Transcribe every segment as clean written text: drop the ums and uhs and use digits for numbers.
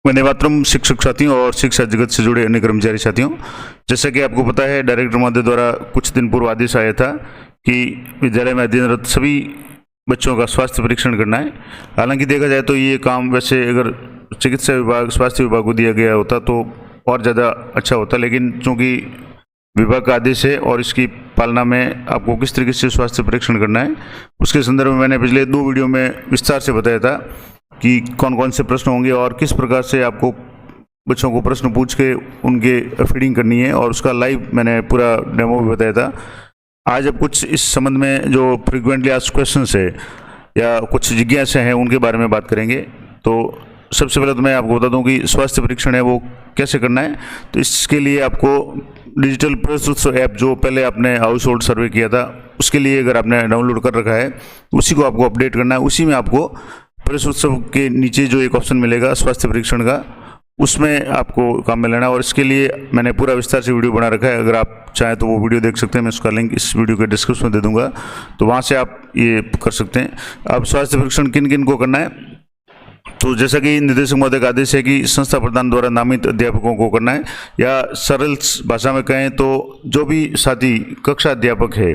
वंदे मातरम शिक्षक साथियों और शिक्षा जगत से जुड़े अन्य कर्मचारी साथियों, जैसा कि आपको पता है डायरेक्टर महोदय द्वारा कुछ दिन पूर्व आदेश आया था कि विद्यालय में अध्ययनरत सभी बच्चों का स्वास्थ्य परीक्षण करना है। हालांकि देखा जाए तो ये काम वैसे अगर चिकित्सा विभाग स्वास्थ्य विभाग को दिया गया होता तो और ज़्यादा अच्छा होता, लेकिन चूँकि विभाग का आदेश है और इसकी पालना में आपको किस तरीके से स्वास्थ्य परीक्षण करना है उसके संदर्भ में मैंने पिछले 2 वीडियो में विस्तार से बताया था कि कौन कौन से प्रश्न होंगे और किस प्रकार से आपको बच्चों को प्रश्न पूछ के उनके फीडिंग करनी है, और उसका लाइव मैंने पूरा डेमो भी बताया था। आज अब कुछ इस संबंध में जो फ्रिक्वेंटली आस्क्ड क्वेश्चंस है या कुछ जिज्ञासा हैं उनके बारे में बात करेंगे। तो सबसे पहले तो मैं आपको बता दूं कि स्वास्थ्य परीक्षण है वो कैसे करना है। तो इसके लिए आपको डिजिटल प्रेस उत्सव ऐप जो पहले आपने हाउस होल्ड सर्वे किया था उसके लिए अगर आपने डाउनलोड कर रखा है उसी को आपको अपडेट करना है। उसी में आपको प्रेस उत्सव के नीचे जो एक ऑप्शन मिलेगा स्वास्थ्य परीक्षण का, उसमें आपको काम में लेना है। और इसके लिए मैंने पूरा विस्तार से वीडियो बना रखा है, अगर आप चाहें तो वो वीडियो देख सकते हैं। मैं उसका लिंक इस वीडियो के डिस्क्रिप्शन में दे दूंगा, तो वहाँ से आप ये कर सकते हैं। अब स्वास्थ्य परीक्षण किन किन को करना है, तो जैसा कि निदेशक महोदय का आदेश है कि संस्था प्रधान द्वारा नामित अध्यापकों को करना है, या सरल भाषा में कहें तो जो भी साथी कक्षा अध्यापक है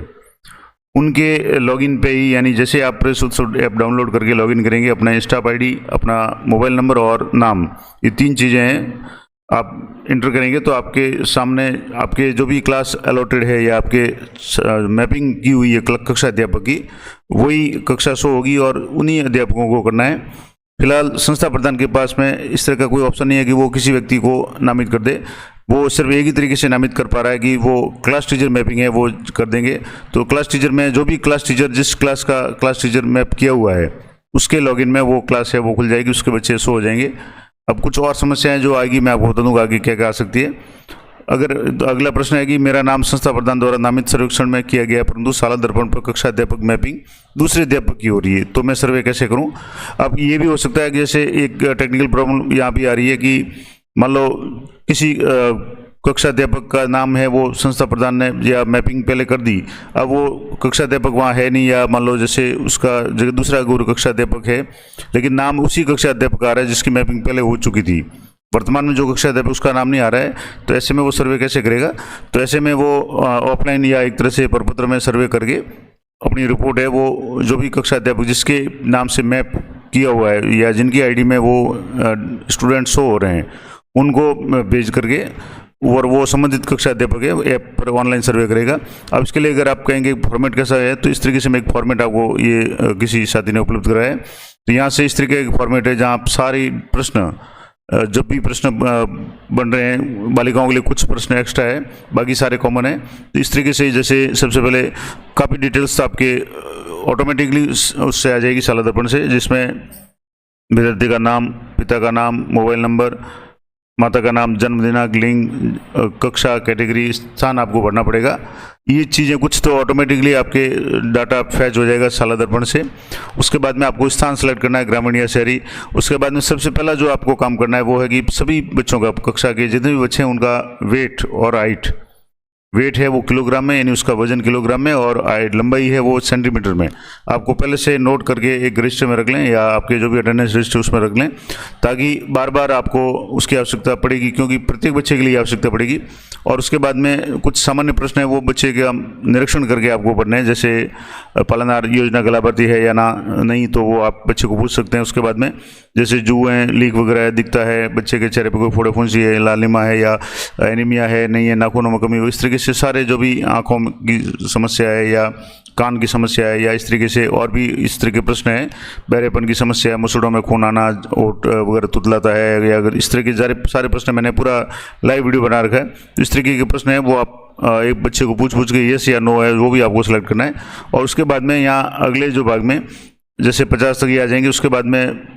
उनके लॉगिन पे ही, यानी जैसे आप प्रेस उत्सव ऐप डाउनलोड करके लॉगिन करेंगे, अपना स्टाफ आईडी, अपना मोबाइल नंबर और नाम, ये 3 चीज़ें हैं आप इंटर करेंगे तो आपके सामने आपके जो भी क्लास अलॉटेड है या आपके मैपिंग की हुई है कक्षा अध्यापक की, वही कक्षा शो होगी और उन्हीं अध्यापकों को करना है। फिलहाल संस्था प्रधान के पास में इस तरह का कोई ऑप्शन नहीं है कि वो किसी व्यक्ति को नामित कर दे। वो सिर्फ एक ही तरीके से नामित कर पा रहा है कि वो क्लास टीचर मैपिंग है वो कर देंगे। तो क्लास टीचर में जो भी क्लास टीचर जिस क्लास का क्लास टीचर मैप किया हुआ है उसके लॉगिन में वो क्लास है वो खुल जाएगी, उसके बच्चे शो हो जाएंगे। अब कुछ और समस्याएं जो आएगी मैं आपको बता दूंगा आगे क्या क्या आ सकती है। अगर अगला प्रश्न है कि मेरा नाम संस्था प्रधान द्वारा नामित सर्वेक्षण में किया गया परंतु शाला दर्पण पर कक्षा अध्यापक मैपिंग दूसरे अध्यापक की हो रही है, तो मैं सर्वे कैसे करूं। अब ये भी हो सकता है कि जैसे एक टेक्निकल प्रॉब्लम यहाँ भी आ रही है कि मान लो किसी कक्षा अध्यापक का नाम है वो संस्था प्रधान ने या मैपिंग पहले कर दी, अब वो कक्षा अध्यापक वहाँ है नहीं, या मान लो जैसे उसका जगह दूसरा गुरु कक्षा अध्यापक है लेकिन नाम उसी कक्षा अध्यापक आ रहा है जिसकी मैपिंग पहले हो चुकी थी, वर्तमान में जो कक्षा अध्यापक उसका नाम नहीं आ रहा है, तो ऐसे में वो सर्वे कैसे करेगा। तो ऐसे में वो ऑफलाइन या एक तरह से प्रपत्र में सर्वे करके अपनी रिपोर्ट है वो जो भी कक्षा अध्यापक जिसके नाम से मैप किया हुआ है या जिनकी आईडी में वो स्टूडेंट शो हो रहे हैं उनको भेज करके और वो संबंधित कक्षा अध्यापक है ऐप पर ऑनलाइन सर्वे करेगा। अब इसके लिए अगर आप कहेंगे फॉर्मेट कैसा है, तो इस तरीके से मैं एक फॉर्मेट आपको ये किसी साथी ने उपलब्ध कराया है। तो यहाँ से इस तरीके का फॉर्मेट है जहाँ आप सारी प्रश्न जब भी प्रश्न बन रहे हैं, बालिकाओं के लिए कुछ प्रश्न एक्स्ट्रा है बाकी सारे कॉमन है। तो इस तरीके से जैसे सबसे पहले काफ़ी डिटेल्स आपके ऑटोमेटिकली उससे आ जाएगी शाला दर्पण से, जिसमें विद्यार्थी का नाम, पिता का नाम, मोबाइल नंबर, माता का नाम, जन्म दिनांक, लिंग, कक्षा, कैटेगरी, स्थान आपको भरना पड़ेगा। ये चीज़ें कुछ तो ऑटोमेटिकली आपके डाटा फैच हो जाएगा शाला दर्पण से। उसके बाद में आपको स्थान सेलेक्ट करना है, ग्रामीण या शहरी। उसके बाद में सबसे पहला जो आपको काम करना है वो है कि सभी बच्चों का, कक्षा के जितने भी बच्चे हैं उनका वेट और हाइट, वेट है वो किलोग्राम में यानी उसका वजन किलोग्राम में, और लंबाई है वो सेंटीमीटर में। आपको पहले से नोट करके एक रजिस्टर में रख लें या आपके जो भी अटेंडेंस रजिस्टर उसमें रख लें, ताकि बार बार आपको उसकी आवश्यकता पड़ेगी, क्योंकि प्रत्येक बच्चे के लिए आवश्यकता पड़ेगी। और उसके बाद में कुछ सामान्य प्रश्न है वो बच्चे का निरीक्षण करके आपको पढ़ने हैं, जैसे पालनहार योजना का लाभार्थी है या ना नहीं, तो वो आप बच्चे को पूछ सकते हैं। उसके बाद में जैसे जुएँ, लीक वगैरह दिखता है, बच्चे के चेहरे पर कोई फोड़े फुंसी है, लालिमा है या एनीमिया है नहीं है, नाखूनों में कमी हो, इस तरीके से सारे जो भी आँखों की समस्या है या कान की समस्या है या इस तरीके से और भी इस तरह के प्रश्न हैं, बहरेपन की समस्या है, मुसड़ों में खून आना, ओट वगैरह तुतलाता है, या अगर इस तरह के सारे प्रश्न मैंने पूरा लाइव वीडियो बना रखा है। तो इस तरीके के प्रश्न है वो आप एक बच्चे को पूछ के येस या नो है वो भी आपको सेलेक्ट करना है। और उसके बाद में यहाँ अगले जो भाग में जैसे 50 तक ये आ जाएंगे। उसके बाद में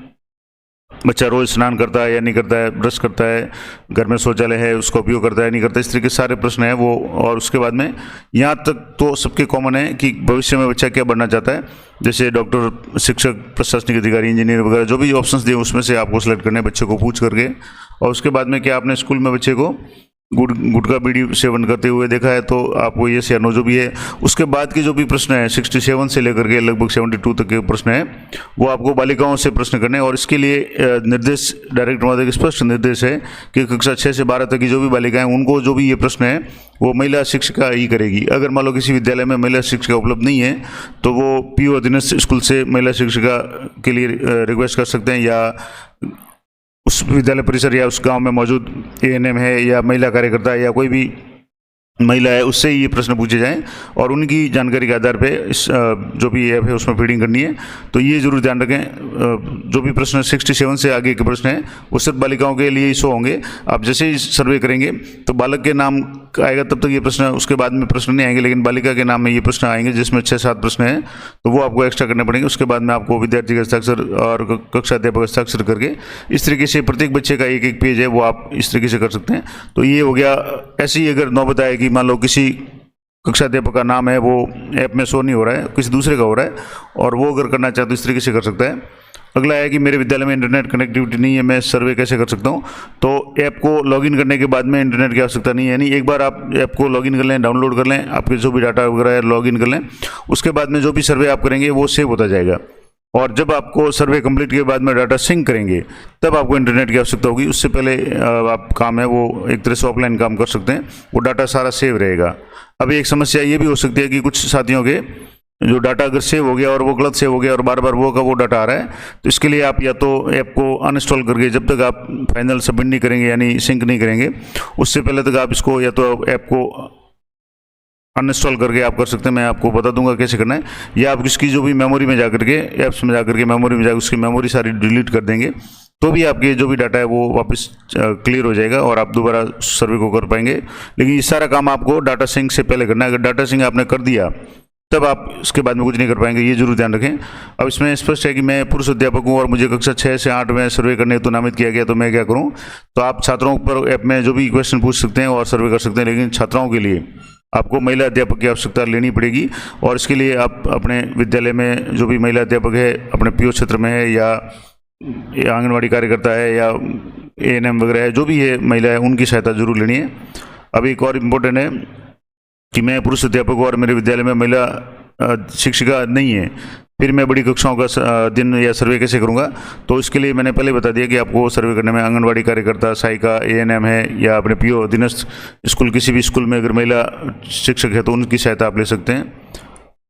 बच्चा रोज स्नान करता है या नहीं करता है, ब्रश करता है, घर में शौचालय है उसका उपयोग करता है नहीं करता, इस तरीके से सारे प्रश्न हैं वो। और उसके बाद में यहाँ तक तो सबके कॉमन है कि भविष्य में बच्चा क्या बनना चाहता है, जैसे डॉक्टर, शिक्षक, प्रशासनिक अधिकारी, इंजीनियर वगैरह जो भी ऑप्शंस दिए उसमें से आपको सेलेक्ट करने हैं बच्चे को पूछ करके। और उसके बाद में क्या आपने स्कूल में बच्चे को गुटखा बीड़ी सेवन करते हुए देखा है तो आपको यस या नो जो भी है। उसके बाद के जो भी प्रश्न है 67 से लेकर के लगभग 72 तक के प्रश्न है वो आपको बालिकाओं से प्रश्न करने हैं। और इसके लिए निर्देश डायरेक्टर महोदय के स्पष्ट निर्देश है कि कक्षा 6 से 12 तक की जो भी बालिकाएं उनको जो भी ये प्रश्न है वो महिला शिक्षिका ही करेगी। अगर मान लो किसी विद्यालय में महिला शिक्षिका उपलब्ध नहीं है तो वो पीओ अधीनस्थ स्कूल से महिला शिक्षिका के लिए रिक्वेस्ट कर सकते हैं, या उस विद्यालय परिसर या उस गांव में मौजूद एएनएम है या महिला कार्यकर्ता या कोई भी महिला है उससे ये प्रश्न पूछे जाएं और उनकी जानकारी के आधार पे इस जो भी ऐप है उसमें फीडिंग करनी है। तो ये जरूर ध्यान रखें, जो भी प्रश्न 67 से आगे के प्रश्न हैं वो सिर्फ बालिकाओं के लिए ही शो होंगे। आप जैसे ही सर्वे करेंगे तो बालक के नाम आएगा तब तक ये प्रश्न, उसके बाद में प्रश्न नहीं आएंगे, लेकिन बालिका के नाम में ये प्रश्न आएंगे जिसमें 6-7 प्रश्न हैं तो वो आपको एक्स्ट्रा करने पड़ेंगे। उसके बाद में आपको विद्यार्थी का हस्ताक्षर और कक्षा अध्यापक हस्ताक्षर करके इस तरीके से प्रत्येक बच्चे का एक पेज है वो आप इस तरीके से कर सकते हैं। तो ये हो गया। ऐसे ही अगर नौबत आए कि मान लो किसी कक्षा अध्यापक का नाम है वो ऐप में शो नहीं हो रहा है, किसी दूसरे का हो रहा है और वो अगर करना चाहे तो इस तरीके से कर सकता है। अगला है कि मेरे विद्यालय में इंटरनेट कनेक्टिविटी नहीं है, मैं सर्वे कैसे कर सकता हूँ। तो ऐप को लॉगिन करने के बाद में इंटरनेट की आवश्यकता नहीं है, यानी एक बार आप ऐप को लॉगिन कर लें, डाउनलोड कर लें, आपके जो भी डाटा वगैरह है लॉगिन कर लें, उसके बाद में जो भी सर्वे आप करेंगे वो सेव होता जाएगा। और जब आपको सर्वे कंप्लीट के बाद में डाटा सिंक करेंगे तब आपको इंटरनेट की आवश्यकता होगी। उससे पहले आप काम है वो एक तरह से ऑफलाइन काम कर सकते हैं, वो डाटा सारा सेव रहेगा। अब एक समस्या ये भी हो सकती है कि कुछ साथियों के जो डाटा अगर सेव हो गया और वो गलत सेव हो गया और बार बार वो का वो डाटा आ रहा है, तो इसके लिए आप या तो ऐप को अनइंस्टॉल करके जब तक आप फाइनल सबमिट नहीं करेंगे यानी सिंक नहीं करेंगे उससे पहले तक आप इसको या तो ऐप को अनइंस्टॉल करके आप कर सकते हैं। मैं आपको बता दूंगा कैसे करना है। या आप इसकी जो भी मेमोरी में जाकर के ऐप्स में जाकर के मेमोरी में जाकर उसकी मेमोरी सारी डिलीट कर देंगे तो भी आपके जो भी डाटा है वो वापस क्लियर हो जाएगा और आप दोबारा सर्वे को कर पाएंगे। लेकिन ये सारा काम आपको डाटा सिंक से पहले करना है। अगर डाटा सिंक आपने कर दिया तब आप इसके बाद में कुछ नहीं कर पाएंगे, ये जरूर ध्यान रखें। अब इसमें स्पष्ट है कि मैं पुरुष अध्यापक हूँ और मुझे कक्षा 6 से 8 में सर्वे करने हेतु नामित किया गया, तो मैं क्या करूँ। तो आप छात्रों पर ऐप में जो भी क्वेश्चन पूछ सकते हैं और सर्वे कर सकते हैं, लेकिन छात्राओं के लिए आपको महिला अध्यापक की आवश्यकता लेनी पड़ेगी। और इसके लिए आप अपने विद्यालय में जो भी महिला अध्यापक है अपने पीओ क्षेत्र में है या आंगनवाड़ी कार्यकर्ता है या एएनएम वगैरह है, जो भी है महिला है, उनकी सहायता जरूर लेनी है। अब एक और इम्पोर्टेंट है कि मैं पुरुष अध्यापक हूँ और मेरे विद्यालय में महिला शिक्षिका नहीं है, फिर मैं बड़ी कक्षाओं का दिन या सर्वे कैसे करूंगा। तो इसके लिए मैंने पहले बता दिया कि आपको सर्वे करने में आंगनवाड़ी कार्यकर्ता, सहायिका, एएनएम है या अपने पीओ अधीनस्थ स्कूल किसी भी स्कूल में अगर महिला शिक्षक है तो उनकी सहायता आप ले सकते हैं।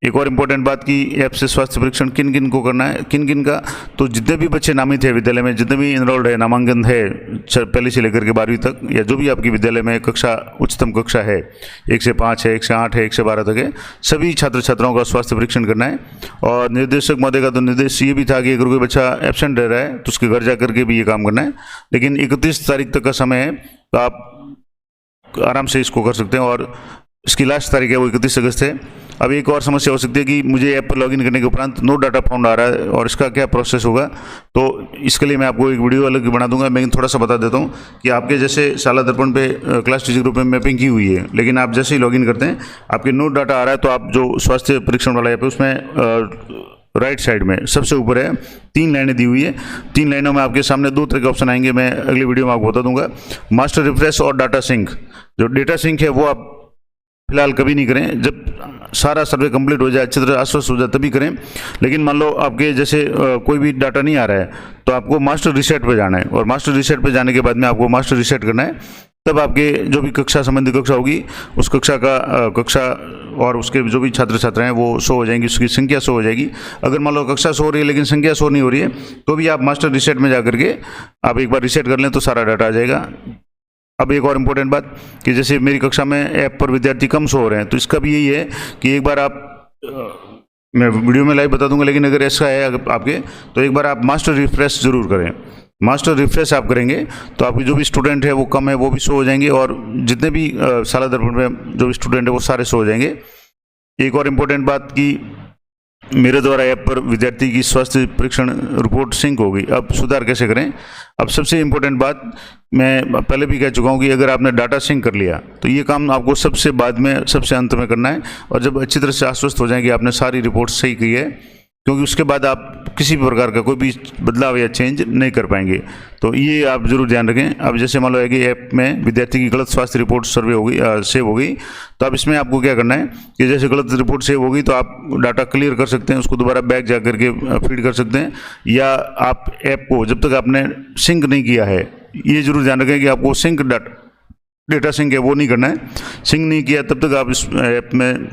एक और इम्पोर्टेंट बात कि ऐप से स्वास्थ्य परीक्षण किन किन को करना है, किन किन का। तो जितने भी बच्चे नामित है विद्यालय में, जितने भी इनरोल्ड है, नामांकन है पहली से लेकर के 12वीं तक, या जो भी आपकी विद्यालय में कक्षा उच्चतम कक्षा है 1 से 5 है, 1 से 8 है, 1 से 12 तक है, सभी छात्र छात्राओं का स्वास्थ्य परीक्षण करना है। और निर्देशक महोदय का तो निर्देश ये भी था कि अगर कोई बच्चा एब्सेंट रह रहा है तो उसके घर जा करके भी ये काम करना है। लेकिन 31 तारीख तक का समय है तो आप आराम से इसको कर सकते हैं और इसकी लास्ट तारीख है वो 31 अगस्त है। अब एक और समस्या हो सकती है कि मुझे ऐप पर लॉगिन करने के उपरांत नो डाटा फाउंड आ रहा है और इसका क्या प्रोसेस होगा। तो इसके लिए मैं आपको एक वीडियो अलग बना दूंगा। मैं थोड़ा सा बता देता हूं कि आपके जैसे शाला दर्पण पे क्लास टीचर ग्रुप में मैपिंग की हुई है, लेकिन आप जैसे ही लॉगिन करते हैं आपके नो डाटा आ रहा है तो आप जो स्वास्थ्य परीक्षण वाला ऐप है उसमें राइट साइड में सबसे ऊपर है 3 लाइनें दी हुई है। 3 लाइनों में आपके सामने 2 तरह के ऑप्शन आएंगे, मैं अगली वीडियो में आपको बता दूंगा। मास्टर रिफ्रेश और डाटा सिंक। जो डेटा सिंक है वो आप फिलहाल कभी नहीं करें, जब सारा सर्वे कंप्लीट हो जाए, अच्छी तरह आश्वस्त हो जाए तभी करें। लेकिन मान लो आपके जैसे कोई भी डाटा नहीं आ रहा है तो आपको मास्टर रिसेट पे जाना है और मास्टर रिसेट पे जाने के बाद में आपको मास्टर रिसेट करना है। तब आपके जो भी कक्षा संबंधी कक्षा होगी उस कक्षा का कक्षा और उसके जो भी छात्र छात्राएं वो शो हो जाएंगी, उसकी संख्या शो हो जाएगी। अगर मान लो कक्षा शो हो रही है लेकिन संख्या शो नहीं हो रही है तो भी आप मास्टर रिसेट में जा करके आप एक बार रिसेट कर लें तो सारा डाटा आ जाएगा। अब एक और इम्पोर्टेंट बात कि जैसे मेरी कक्षा में ऐप पर विद्यार्थी कम शो हो रहे हैं तो इसका भी यही है कि एक बार आप मैं वीडियो में लाइव बता दूंगा, लेकिन अगर ऐसा है आपके तो एक बार आप मास्टर रिफ्रेश जरूर करें। मास्टर रिफ्रेश आप करेंगे तो आपके जो भी स्टूडेंट है वो कम है वो भी शो हो जाएंगे और जितने भी शाला दर्पण में जो भी स्टूडेंट है वो सारे शो हो जाएंगे। एक और इम्पोर्टेंट बात कि मेरे द्वारा ऐप पर विद्यार्थी की स्वास्थ्य परीक्षण रिपोर्ट सिंक हो गई। अब सुधार कैसे करें। अब सबसे इम्पोर्टेंट बात मैं पहले भी कह चुका हूँ कि अगर आपने डाटा सिंक कर लिया तो ये काम आपको सबसे बाद में, सबसे अंत में करना है। और जब अच्छी तरह से आश्वस्त हो जाए कि आपने सारी रिपोर्ट सही की है, क्योंकि उसके बाद आप किसी भी प्रकार का कोई भी बदलाव या चेंज नहीं कर पाएंगे। तो ये आप जरूर ध्यान रखें। अब जैसे मान लो है कि ऐप में विद्यार्थी की गलत स्वास्थ्य रिपोर्ट सर्वे हो गई, सेव हो गई, तो अब इसमें आपको क्या करना है कि जैसे गलत रिपोर्ट सेव हो गई तो आप डाटा क्लियर कर सकते हैं, उसको दोबारा बैक जा करके फीड कर सकते हैं, या आप ऐप को जब तक आपने सिंक नहीं किया है, ये जरूर ध्यान रखें कि आपको सिंक डेटा सिंक है वो नहीं करना है। सिंक नहीं किया तब तक आप इस ऐप में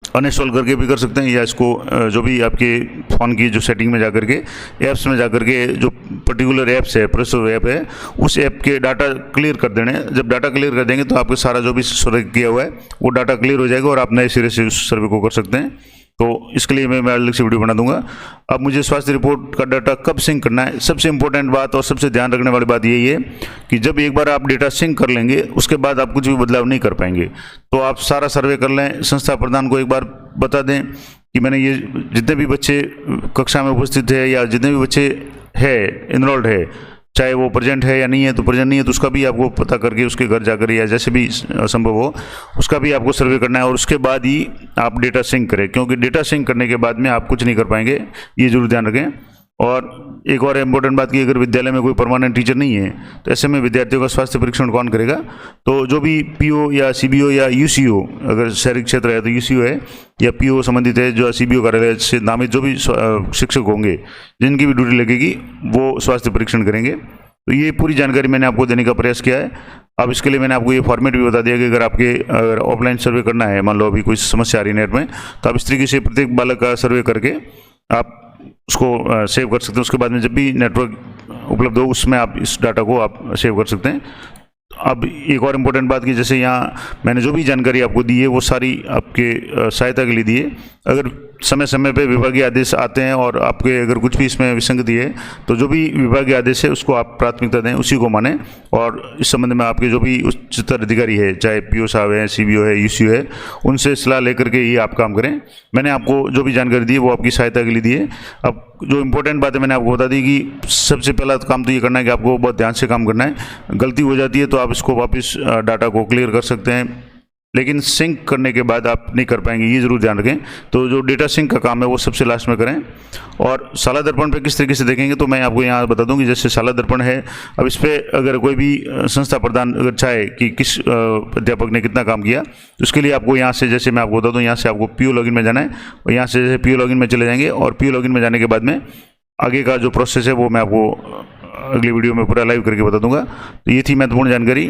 अनइंस्टॉल करके भी कर सकते हैं, या इसको जो भी आपके फ़ोन की जो सेटिंग में जाकर के ऐप्स में जाकर के जो पर्टिकुलर ऐप्स है, प्रोसेसर ऐप है, उस ऐप के डाटा क्लियर कर देने। जब डाटा क्लियर कर देंगे तो आपके सारा जो भी सर्वे किया हुआ है वो डाटा क्लियर हो जाएगा और आप नए सिरे से उस सर्वे को कर सकते हैं। तो इसके लिए मैं अलग से वीडियो बना दूंगा। अब मुझे स्वास्थ्य रिपोर्ट का डाटा कब सिंक करना है, सबसे इंपॉर्टेंट बात और सबसे ध्यान रखने वाली बात यही है कि जब एक बार आप डेटा सिंक कर लेंगे उसके बाद आप कुछ भी बदलाव नहीं कर पाएंगे। तो आप सारा सर्वे कर लें, संस्था प्रधान को एक बार बता दें कि मैंने ये जितने भी बच्चे कक्षा में उपस्थित है या जितने भी बच्चे है इनरोल्ड है, चाहे वो प्रेजेंट है या नहीं है, तो प्रेजेंट नहीं है तो उसका भी आपको पता करके उसके घर जाकर या जैसे भी संभव हो उसका भी आपको सर्वे करना है, और उसके बाद ही आप डेटा सिंक करें, क्योंकि डेटा सिंक करने के बाद में आप कुछ नहीं कर पाएंगे, ये जरूर ध्यान रखें। और एक और इम्पोर्टेंट बात कि अगर विद्यालय में कोई परमानेंट टीचर नहीं है तो ऐसे में विद्यार्थियों का स्वास्थ्य परीक्षण कौन करेगा? तो जो भी पीओ या सीबीओ या यूसीओ, अगर शहरी क्षेत्र है तो यूसीओ है, या पीओ संबंधित है जो सीबीओ कार्यालय से नामित जो भी शिक्षक होंगे जिनकी भी ड्यूटी लगेगी वो स्वास्थ्य परीक्षण करेंगे। तो ये पूरी जानकारी मैंने आपको देने का प्रयास किया है। अब इसके लिए मैंने आपको ये फॉर्मेट भी बता दिया कि अगर ऑफलाइन सर्वे करना है, मान लो अभी कोई समस्या आ रही है नेट में, तो आप इस तरीके से प्रत्येक बालक का सर्वे करके आप उसको सेव कर सकते हैं। उसके बाद में जब भी नेटवर्क उपलब्ध हो उसमें आप इस डाटा को आप सेव कर सकते हैं। अब एक और इम्पोर्टेंट बात कि जैसे यहाँ मैंने जो भी जानकारी आपको दी है वो सारी आपके सहायता के लिए दी है। अगर समय समय पे विभागीय आदेश आते हैं और आपके अगर कुछ भी इसमें विसंगति है तो जो भी विभागीय आदेश है उसको आप प्राथमिकता दें, उसी को मानें, और इस संबंध में आपके जो भी उच्चतर अधिकारी है, चाहे पीओ साहब है, सीबीओ है, यूसीओ है, उनसे सलाह लेकर के ही आप काम करें। मैंने आपको जो भी जानकारी दी है वो आपकी सहायता के लिए दी है। अब जो इम्पोर्टेंट बात है मैंने आपको बता दी कि सबसे पहला काम तो ये करना है कि आपको बहुत ध्यान से काम करना है। गलती हो जाती है तो आप इसको वापस डाटा को क्लियर कर सकते हैं, लेकिन सिंक करने के बाद आप नहीं कर पाएंगे, ये जरूर ध्यान रखें। तो जो डेटा सिंक का काम है वो सबसे लास्ट में करें। और शाला दर्पण पे किस तरीके से देखेंगे तो मैं आपको यहाँ बता दूं कि जैसे शाला दर्पण है, अब इस पर अगर कोई भी संस्था प्रधान अगर चाहे कि किस अध्यापक ने कितना काम किया तो उसके लिए आपको यहाँ से, जैसे मैं आपको बता दूँ, यहाँ से आपको पीओ लॉगिन में जाना है, और यहाँ से जैसे पीओ लॉगिन में चले जाएंगे, और पीओ लॉगिन में जाने के बाद में आगे का जो प्रोसेस है वो मैं आपको अगली वीडियो में पूरा लाइव करके बता दूंगा। तो ये थी महत्वपूर्ण जानकारी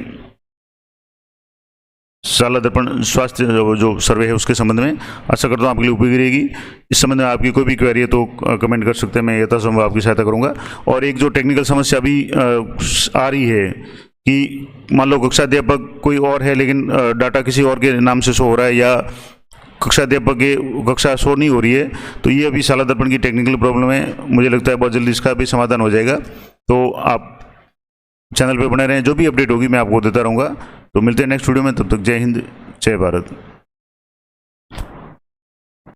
शाला दर्पण स्वास्थ्य जो सर्वे है उसके संबंध में। आशा करता हूँ आपके लिए उपयोगी रहेगी। इस संबंध में आपकी कोई भी क्वेरी है तो कमेंट कर सकते हैं, मैं यथासंभव आपकी सहायता करूँगा। और एक जो टेक्निकल समस्या अभी आ रही है कि मान लो कक्षा अध्यापक कोई और है लेकिन डाटा किसी और के नाम से शो हो रहा है, या कक्षा अध्यापक के कक्षा शो नहीं हो रही है, तो ये अभी शाला दर्पण की टेक्निकल प्रॉब्लम है। मुझे लगता है बहुत जल्दी इसका भी समाधान हो जाएगा। तो आप चैनल पे बने रहें, जो भी अपडेट होगी मैं आपको देता रहूँगा। तो मिलते हैं नेक्स्ट वीडियो में, तब तक जय हिंद, जय भारत।